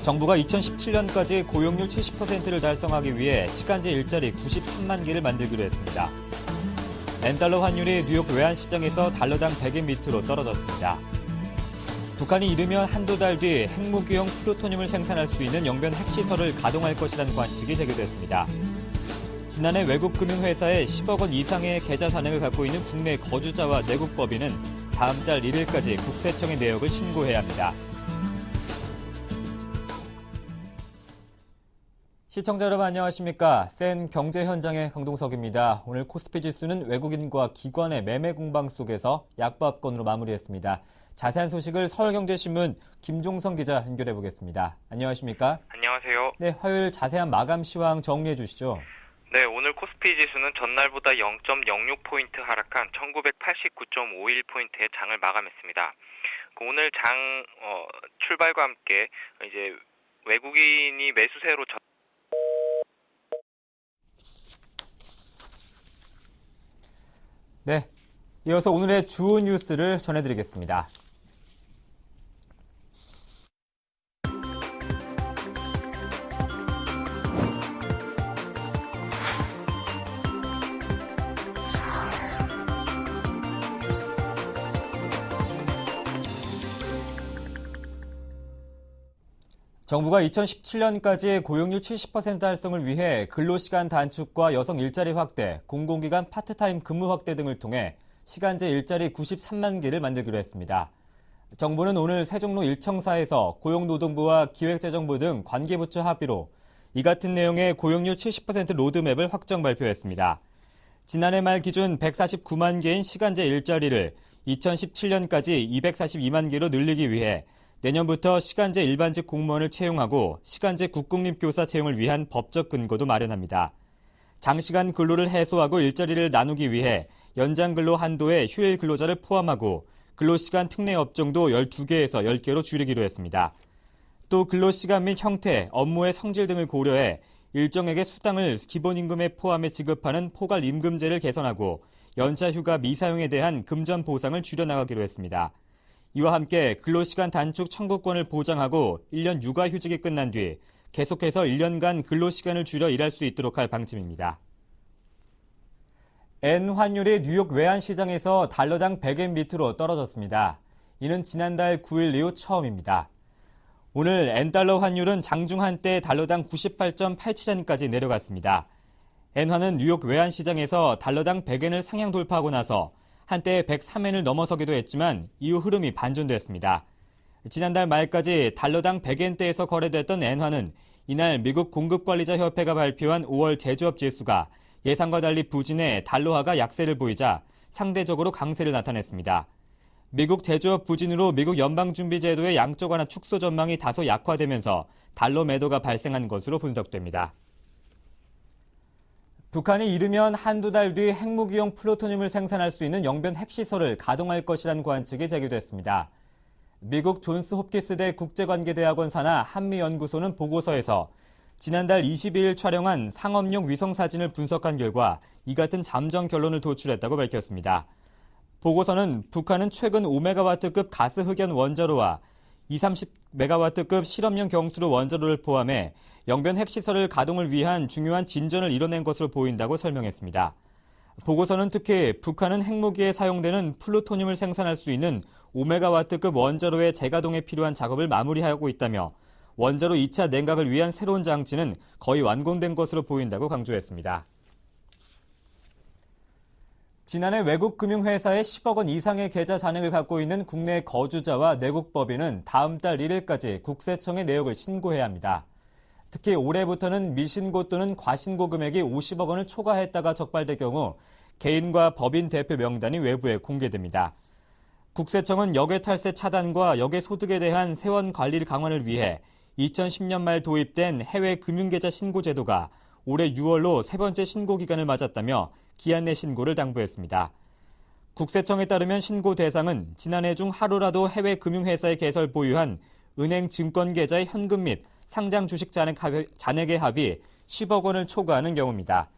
정부가 2017년까지 고용률 70%를 달성하기 위해 시간제 일자리 93만 개를 만들기로 했습니다. N달러 환율이 뉴욕 외환시장에서 달러당 100엔 밑으로 떨어졌습니다. 북한이 이르면 한두 달 뒤 핵무기용 플루토늄을 생산할 수 있는 영변 핵시설을 가동할 것이라는 관측이 제기됐습니다. 지난해 외국 금융회사에 10억 원 이상의 계좌 잔액을 갖고 있는 국내 거주자와 내국법인은 다음 달 1일까지 국세청에 내역을 신고해야 합니다. 시청자 여러분 안녕하십니까? 센 경제 현장의 강동석입니다. 오늘 코스피 지수는 외국인과 기관의 매매 공방 속에서 약보합권으로 마무리했습니다. 자세한 소식을 서울경제신문 김종성 기자 연결해 보겠습니다. 안녕하십니까? 안녕하세요. 네, 화요일 자세한 마감 시황 정리해 주시죠. 네, 오늘 코스피 지수는 전날보다 0.06포인트 하락한 1989.51포인트의 장을 마감했습니다. 오늘 장 출발과 함께 이제 외국인이 매수세로 네, 이어서 오늘의 주요 뉴스를 전해드리겠습니다. 정부가 2017년까지 고용률 70% 달성을 위해 근로시간 단축과 여성 일자리 확대, 공공기관 파트타임 근무 확대 등을 통해 시간제 일자리 93만 개를 만들기로 했습니다. 정부는 오늘 세종로 일청사에서 고용노동부와 기획재정부 등 관계부처 합의로 이 같은 내용의 고용률 70% 로드맵을 확정 발표했습니다. 지난해 말 기준 149만 개인 시간제 일자리를 2017년까지 242만 개로 늘리기 위해 내년부터 시간제 일반직 공무원을 채용하고 시간제 국공립교사 채용을 위한 법적 근거도 마련합니다. 장시간 근로를 해소하고 일자리를 나누기 위해 연장 근로 한도에 휴일 근로자를 포함하고 근로시간 특례 업종도 12개에서 10개로 줄이기로 했습니다. 또 근로시간 및 형태, 업무의 성질 등을 고려해 일정액의 수당을 기본임금에 포함해 지급하는 포괄임금제를 개선하고 연차 휴가 미사용에 대한 금전 보상을 줄여나가기로 했습니다. 이와 함께 근로시간 단축 청구권을 보장하고 1년 육아휴직이 끝난 뒤 계속해서 1년간 근로시간을 줄여 일할 수 있도록 할 방침입니다. 엔 환율이 뉴욕 외환시장에서 달러당 100엔 밑으로 떨어졌습니다. 이는 지난달 9일 이후 처음입니다. 오늘 N달러 환율은 장중 한때 달러당 98.87엔까지 내려갔습니다. 엔화는 뉴욕 외환시장에서 달러당 100엔을 상향 돌파하고 나서 한때 103엔을 넘어서기도 했지만 이후 흐름이 반전됐습니다. 지난달 말까지 달러당 100엔대에서 거래됐던 엔화는 이날 미국 공급관리자협회가 발표한 5월 제조업 지수가 예상과 달리 부진해 달러화가 약세를 보이자 상대적으로 강세를 나타냈습니다. 미국 제조업 부진으로 미국 연방준비제도의 양적 완화 축소 전망이 다소 약화되면서 달러 매도가 발생한 것으로 분석됩니다. 북한이 이르면 한두 달 뒤 핵무기용 플루토늄을 생산할 수 있는 영변 핵시설을 가동할 것이라는 관측이 제기됐습니다. 미국 존스 홉키스대 국제관계대학원 산하 한미연구소는 보고서에서 지난달 22일 촬영한 상업용 위성사진을 분석한 결과 이 같은 잠정 결론을 도출했다고 밝혔습니다. 보고서는 북한은 최근 5메가와트급 가스 흑연 원자로와 230메가와트급 실험용 경수로 원자로를 포함해 영변 핵시설을 가동을 위한 중요한 진전을 이뤄낸 것으로 보인다고 설명했습니다. 보고서는 특히 북한은 핵무기에 사용되는 플루토늄을 생산할 수 있는 5메가와트급 원자로의 재가동에 필요한 작업을 마무리하고 있다며 원자로 2차 냉각을 위한 새로운 장치는 거의 완공된 것으로 보인다고 강조했습니다. 지난해 외국 금융회사에 10억 원 이상의 계좌 잔액을 갖고 있는 국내 거주자와 내국법인은 다음 달 1일까지 국세청에 내역을 신고해야 합니다. 특히 올해부터는 미신고 또는 과신고 금액이 50억 원을 초과했다가 적발될 경우 개인과 법인 대표 명단이 외부에 공개됩니다. 국세청은 역외 탈세 차단과 역외 소득에 대한 세원 관리 강화를 위해 2010년 말 도입된 해외 금융계좌 신고 제도가 올해 6월로 세 번째 신고 기간을 맞았다며 기한 내 신고를 당부했습니다. 국세청에 따르면 신고 대상은 지난해 중 하루라도 해외 금융회사에 개설 보유한 은행 증권계좌의 현금 및 상장 주식 잔액의 합이 10억 원을 초과하는 경우입니다.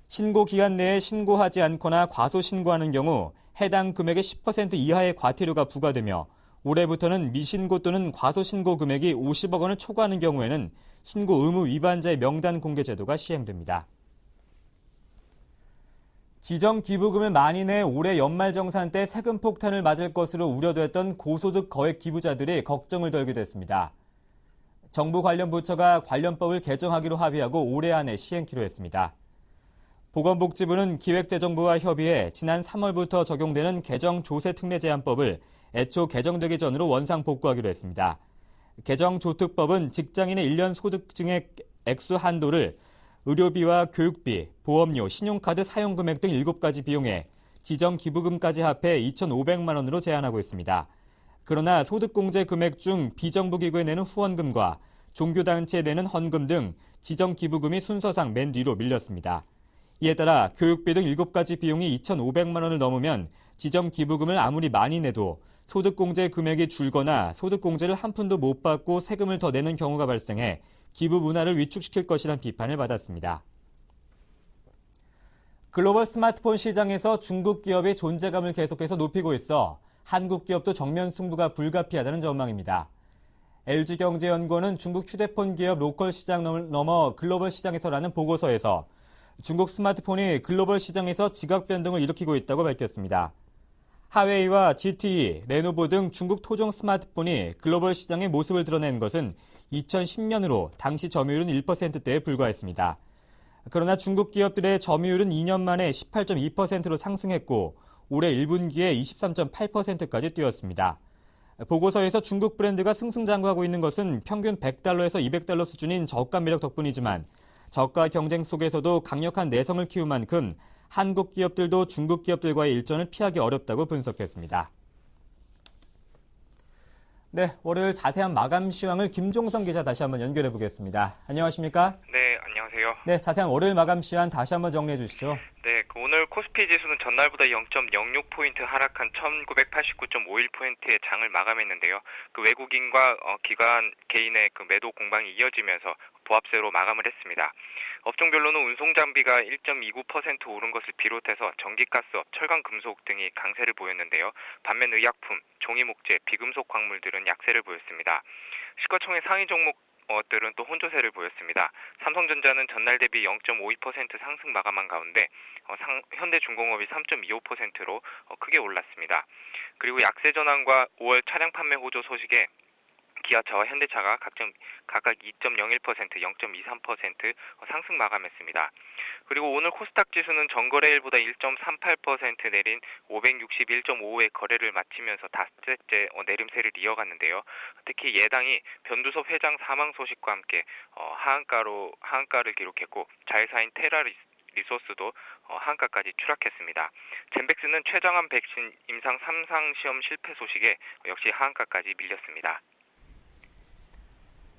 신고 기간 내에 신고하지 않거나 과소 신고하는 경우 해당 금액의 10% 이하의 과태료가 부과되며 올해부터는 미신고 또는 과소 신고 금액이 50억 원을 초과하는 경우에는 신고 의무 위반자의 명단 공개 제도가 시행됩니다. 지정 기부금을 많이 내 올해 연말정산 때 세금 폭탄을 맞을 것으로 우려됐던 고소득 거액 기부자들이 걱정을 덜게 됐습니다. 정부 관련 부처가 관련법을 개정하기로 합의하고 올해 안에 시행키로 했습니다. 보건복지부는 기획재정부와 협의해 지난 3월부터 적용되는 개정 조세특례제한법을 애초 개정되기 전으로 원상 복구하기로 했습니다. 개정조특법은 직장인의 1년 소득 증액 액수 한도를 의료비와 교육비, 보험료, 신용카드 사용금액 등 7가지 비용에 지정 기부금까지 합해 2,500만 원으로 제한하고 있습니다. 그러나 소득공제 금액 중 비정부 기구에 내는 후원금과 종교단체에 내는 헌금 등 지정 기부금이 순서상 맨 뒤로 밀렸습니다. 이에 따라 교육비 등 7가지 비용이 2,500만 원을 넘으면 지정 기부금을 아무리 많이 내도 소득공제 금액이 줄거나 소득공제를 한 푼도 못 받고 세금을 더 내는 경우가 발생해 기부 문화를 위축시킬 것이란 비판을 받았습니다. 글로벌 스마트폰 시장에서 중국 기업이 존재감을 계속해서 높이고 있어 한국 기업도 정면 승부가 불가피하다는 전망입니다. LG경제연구원은 중국 휴대폰 기업 로컬 시장 넘어 글로벌 시장에서라는 보고서에서 중국 스마트폰이 글로벌 시장에서 지각 변동을 일으키고 있다고 밝혔습니다. 하웨이와 GTE, 레노버 등 중국 토종 스마트폰이 글로벌 시장의 모습을 드러낸 것은 2010년으로 당시 점유율은 1%대에 불과했습니다. 그러나 중국 기업들의 점유율은 2년 만에 18.2%로 상승했고 올해 1분기에 23.8%까지 뛰었습니다. 보고서에서 중국 브랜드가 승승장구하고 있는 것은 평균 100달러에서 200달러 수준인 저가 매력 덕분이지만 저가 경쟁 속에서도 강력한 내성을 키운 만큼 한국 기업들도 중국 기업들과의 일전을 피하기 어렵다고 분석했습니다. 네, 월요일 자세한 마감 시황을 김종성 기자 다시 한번 연결해 보겠습니다. 안녕하십니까? 네, 안녕하세요. 네, 자세한 월요일 마감 시황 다시 한번 정리해 주시죠. 네, 오늘 코스피 지수는 전날보다 0.06포인트 하락한 1989.51포인트의 장을 마감했는데요. 외국인과 기관 개인의 매도 공방이 이어지면서 보합세로 마감을 했습니다. 업종별로는 운송장비가 1.29% 오른 것을 비롯해서 전기가스업, 철강금속 등이 강세를 보였는데요. 반면 의약품, 종이목재, 비금속 광물들은 약세를 보였습니다. 시가총액 상위 종목들은 또 혼조세를 보였습니다. 삼성전자는 전날 대비 0.52% 상승 마감한 가운데 현대중공업이 3.25%로 크게 올랐습니다. 그리고 약세 전환과 5월 차량 판매 호조 소식에 기아차와 현대차가 각각 2.01%, 0.23% 상승 마감했습니다. 그리고 오늘 코스닥 지수는 전거래일보다 1.38% 내린 561.55의 거래를 마치면서 닷새째 내림세를 이어갔는데요. 특히 예당이 변두섭 회장 사망 소식과 함께 하한가를 기록했고 자회사인 테라 리소스도 하한가까지 추락했습니다. 젠백스는 최정암 백신 임상 3상 시험 실패 소식에 역시 하한가까지 밀렸습니다.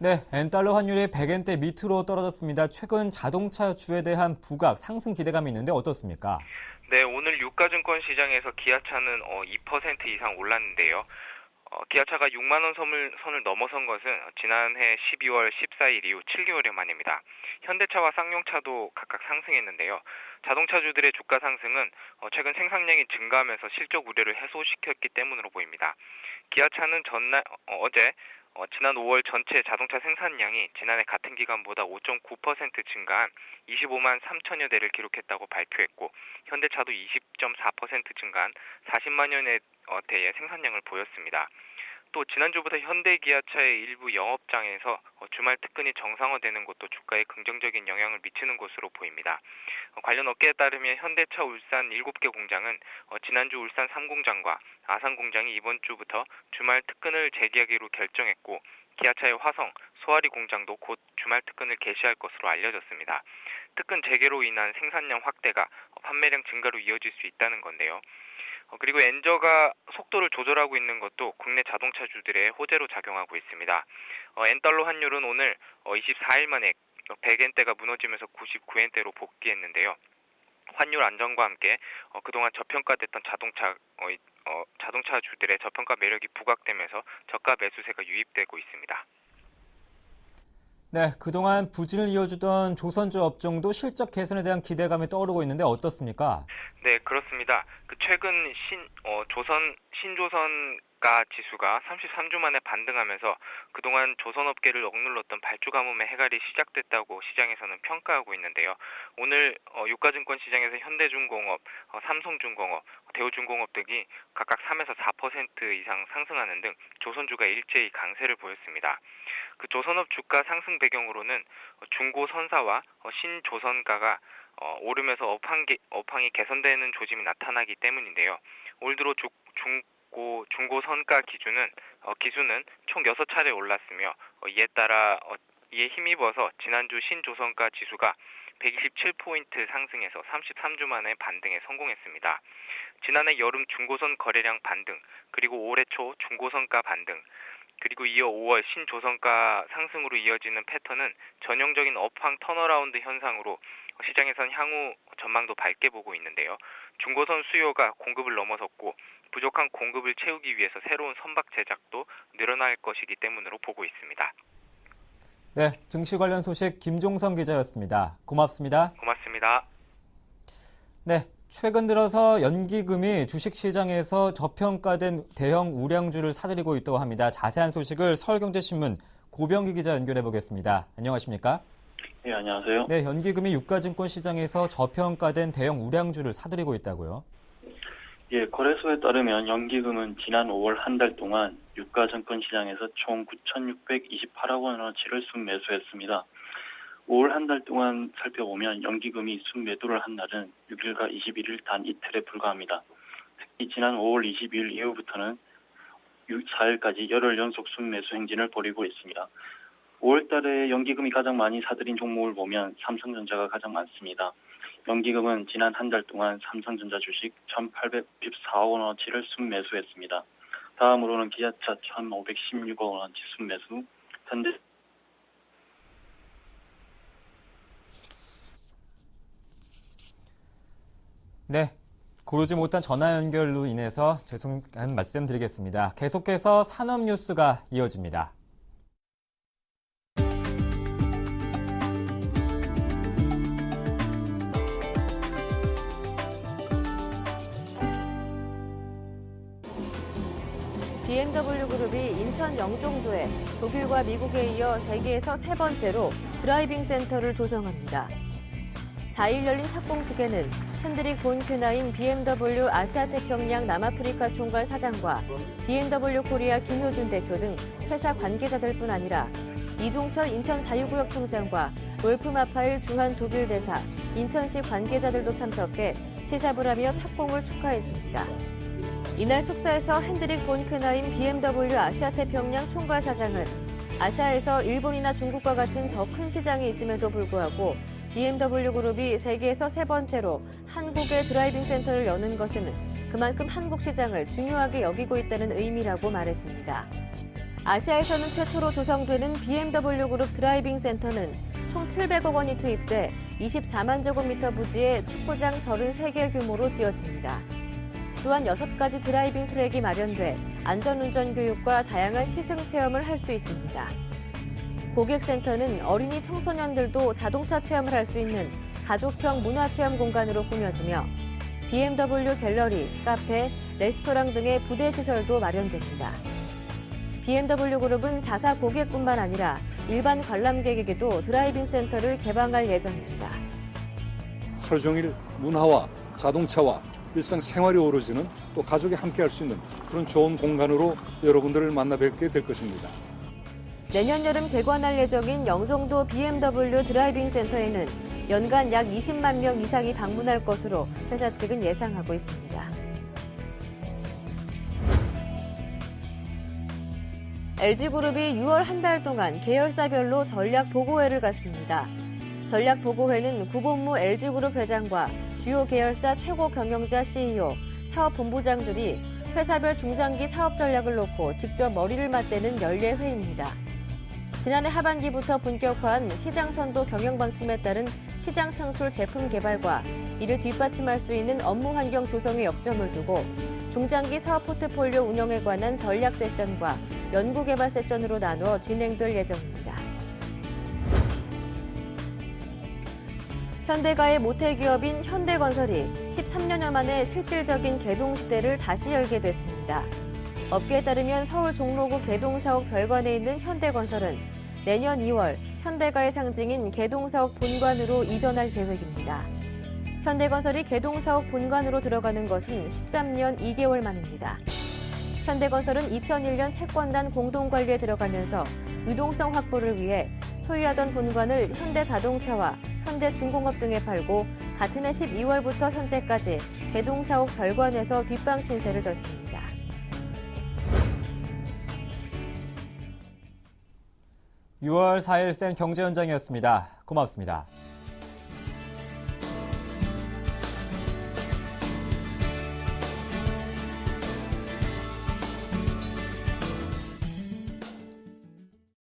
네, 엔달러 환율이 100엔대 밑으로 떨어졌습니다. 최근 자동차주에 대한 부각, 상승 기대감이 있는데 어떻습니까? 네, 오늘 유가증권 시장에서 기아차는 2% 이상 올랐는데요. 기아차가 6만 원 선을 넘어선 것은 지난해 12월 14일 이후 7개월여 만입니다. 현대차와 쌍용차도 각각 상승했는데요. 자동차주들의 주가 상승은 최근 생산량이 증가하면서 실적 우려를 해소시켰기 때문으로 보입니다. 기아차는 어제 지난 5월 전체 자동차 생산량이 지난해 같은 기간보다 5.9% 증가한 25만 3천여 대를 기록했다고 발표했고 현대차도 20.4% 증가한 40만여 대의 생산량을 보였습니다. 또 지난주부터 현대기아차의 일부 영업장에서 주말 특근이 정상화되는 것도 주가에 긍정적인 영향을 미치는 것으로 보입니다. 관련 업계에 따르면 현대차 울산 7개 공장은 지난주 울산 3공장과 아산 공장이 이번 주부터 주말 특근을 재개하기로 결정했고 기아차의 화성, 소아리 공장도 곧 주말 특근을 개시할 것으로 알려졌습니다. 특근 재개로 인한 생산량 확대가 판매량 증가로 이어질 수 있다는 건데요. 그리고 엔저가 속도를 조절하고 있는 것도 국내 자동차주들의 호재로 작용하고 있습니다. 엔달러 환율은 오늘 24일 만에 100엔대가 무너지면서 99엔대로 복귀했는데요. 환율 안정과 함께 그동안 저평가됐던 자동차주들의 저평가 매력이 부각되면서 저가 매수세가 유입되고 있습니다. 네, 그동안 부진을 이어주던 조선주 업종도 실적 개선에 대한 기대감이 떠오르고 있는데 어떻습니까? 네, 그렇습니다. 최근 신조선가 지수가 33주 만에 반등하면서 그동안 조선업계를 억눌렀던 발주 가뭄의 해갈이 시작됐다고 시장에서는 평가하고 있는데요. 오늘 유가증권 시장에서 현대중공업, 삼성중공업, 대우중공업 등이 각각 3에서 4% 이상 상승하는 등 조선주가 일제히 강세를 보였습니다. 조선업 주가 상승 배경으로는 중고 선사와 신조선가가 오르면서 업황이 개선되는 조짐이 나타나기 때문인데요. 올 들어 중고 선가 기준은 총 6차례 올랐으며 이에 힘입어서 지난주 신조선가 지수가 127포인트 상승해서 33주 만에 반등에 성공했습니다. 지난해 여름 중고선 거래량 반등, 그리고 올해 초 중고선가 반등, 그리고 이어 5월 신조선가 상승으로 이어지는 패턴은 전형적인 업황 턴어라운드 현상으로 시장에선 향후 전망도 밝게 보고 있는데요. 중고선 수요가 공급을 넘어섰고 부족한 공급을 채우기 위해서 새로운 선박 제작도 늘어날 것이기 때문으로 보고 있습니다. 네, 증시 관련 소식 김종성 기자였습니다. 고맙습니다. 고맙습니다. 네, 최근 들어서 연기금이 주식시장에서 저평가된 대형 우량주를 사들이고 있다고 합니다. 자세한 소식을 서울경제신문 고병기 기자 연결해 보겠습니다. 안녕하십니까? 네, 안녕하세요. 네, 연기금이 유가증권 시장에서 저평가된 대형 우량주를 사들이고 있다고요? 예, 거래소에 따르면 연기금은 지난 5월 한 달 동안 유가증권 시장에서 총 9,628억 원어치를 순매수했습니다. 5월 한 달 동안 살펴보면 연기금이 순매도를 한 날은 6일과 21일 단 이틀에 불과합니다. 특히 지난 5월 22일 이후부터는 4일까지 열흘 연속 순매수 행진을 벌이고 있습니다. 5월 달에 연기금이 가장 많이 사들인 종목을 보면 삼성전자가 가장 많습니다. 연기금은 지난 한 달 동안 삼성전자 주식 1,814억 원어치를 순매수했습니다. 다음으로는 기아차 1,516억 원어치 순매수, 현대 네, 고르지 못한 전화 연결로 인해서 죄송한 말씀 드리겠습니다. 계속해서 산업 뉴스가 이어집니다. BMW 그룹이 인천 영종도에 독일과 미국에 이어 세계에서 세 번째로 드라이빙 센터를 조성합니다. 4일 열린 착공식에는 핸드릭 본 큐나인 BMW 아시아태평양 남아프리카 총괄 사장과 BMW 코리아 김효준 대표 등 회사 관계자들뿐 아니라 이종철 인천 자유구역 청장과 롤프 마파일 중한 독일 대사, 인천시 관계자들도 참석해 시사를 하며 착공을 축하했습니다. 이날 축사에서 핸드릭 본 큐나인 BMW 아시아태평양 총괄 사장은 아시아에서 일본이나 중국과 같은 더 큰 시장이 있음에도 불구하고 BMW 그룹이 세계에서 세 번째로 한국의 드라이빙 센터를 여는 것은 그만큼 한국 시장을 중요하게 여기고 있다는 의미라고 말했습니다. 아시아에서는 최초로 조성되는 BMW 그룹 드라이빙 센터는 총 700억 원이 투입돼 24만 제곱미터 부지의 축구장 33개 규모로 지어집니다. 또한 6가지 드라이빙 트랙이 마련돼 안전운전 교육과 다양한 시승 체험을 할 수 있습니다. 고객센터는 어린이 청소년들도 자동차 체험을 할 수 있는 가족형 문화체험 공간으로 꾸며지며 BMW 갤러리, 카페, 레스토랑 등의 부대 시설도 마련됩니다. BMW 그룹은 자사 고객뿐만 아니라 일반 관람객에게도 드라이빙 센터를 개방할 예정입니다. 하루 종일 문화와 자동차와 일상생활이 어우러지는 또 가족이 함께 할 수 있는 그런 좋은 공간으로 여러분들을 만나 뵙게 될 것입니다. 내년 여름 개관할 예정인 영종도 BMW 드라이빙 센터에는 연간 약 20만 명 이상이 방문할 것으로 회사 측은 예상하고 있습니다. LG그룹이 6월 한 달 동안 계열사별로 전략보고회를 갖습니다. 전략보고회는 구본무 LG그룹 회장과 주요 계열사 최고 경영자 CEO, 사업본부장들이 회사별 중장기 사업 전략을 놓고 직접 머리를 맞대는 연례 회의입니다. 지난해 하반기부터 본격화한 시장 선도 경영 방침에 따른 시장 창출 제품 개발과 이를 뒷받침할 수 있는 업무 환경 조성에 역점을 두고 중장기 사업 포트폴리오 운영에 관한 전략 세션과 연구 개발 세션으로 나누어 진행될 예정입니다. 현대가의 모태기업인 현대건설이 13년여 만에 실질적인 개동 시대를 다시 열게 됐습니다. 업계에 따르면 서울 종로구 개동사옥 별관에 있는 현대건설은 내년 2월 현대가의 상징인 개동사옥 본관으로 이전할 계획입니다. 현대건설이 개동사옥 본관으로 들어가는 것은 13년 2개월 만입니다. 현대건설은 2001년 채권단 공동관리에 들어가면서 유동성 확보를 위해 소유하던 본관을 현대자동차와 현대중공업 등에 팔고 같은 해 12월부터 현재까지 개동사옥 별관에서 뒷방 신세를 졌습니다. (6월 4일) 센 경제 현장이었습니다. 고맙습니다.